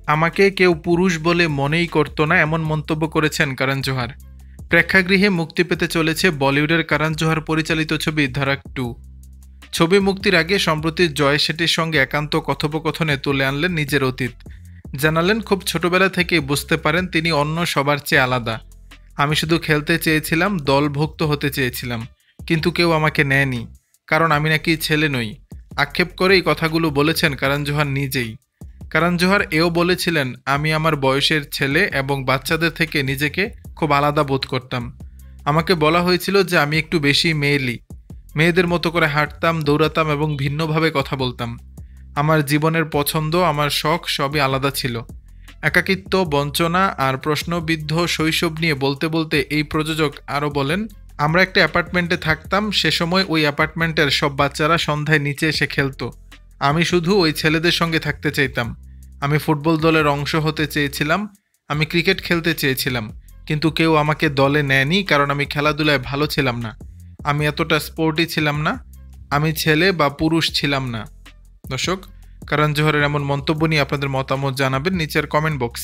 আমাকে কেউ পুরুষ বলে মনেই করতো না, এমন মন্তব্য করেছেন করণ জোহর। প্রেক্ষাগৃহে মুক্তি পেতে চলেছে বলিউডের করণ জোহর পরিচালিত ছবি ধড়ক 2। ছবি মুক্তির আগে সম্প্রতি জয় শেঠির সঙ্গে একান্ত কথোপকথনে তুলে আনলেন নিজের অতীত। জানালেন, খুব ছোটবেলা থেকেই বুঝতে পারেন তিনি অন্য সবার চেয়ে আলাদা। আমি শুধু খেলতে চেয়েছিলাম, দলভুক্ত হতে চেয়েছিলাম, কিন্তু কেউ আমাকে নেয়নি, কারণ আমি নাকি ছেলে নই। আক্ষেপ করে এই কথাগুলো বলেছেন করণ জোহর নিজেই। করণ জোহর এও বলেছিলেন, আমি আমার বয়সের ছেলে এবং বাচ্চাদের থেকে নিজেকে খুব আলাদা বোধ করতাম। আমাকে বলা হয়েছিল যে আমি একটু বেশি মেয়েলি, মেয়েদের মতো করে হাঁটতাম, দৌড়াতাম এবং ভিন্নভাবে কথা বলতাম। আমার জীবনের পছন্দ, আমার শখ সবই আলাদা ছিল। একাকিত্ব, বঞ্চনা আর প্রশ্নবিদ্ধ শৈশব নিয়ে বলতে বলতে এই প্রযোজক আরও বলেন, আমরা একটা অ্যাপার্টমেন্টে থাকতাম, সে সময় ওই অ্যাপার্টমেন্টের সব বাচ্চারা সন্ধ্যায় নিচে এসে খেলতো। আমি শুধু ওই ছেলেদের সঙ্গে থাকতে চাইতাম। আমি ফুটবল দলের অংশ হতে চেয়েছিলাম, আমি ক্রিকেট খেলতে চেয়েছিলাম, কিন্তু কেউ আমাকে দলে নেয়নি, কারণ আমি খেলাধুলায় ভালো ছিলাম না, আমি এতটা স্পোর্টি ছিলাম না, আমি ছেলে বা পুরুষ ছিলাম না। দর্শক, করণ জোহরের এমন মন্তব্য নিয়ে আপনাদের মতামত জানাবেন নিচের কমেন্ট বক্স।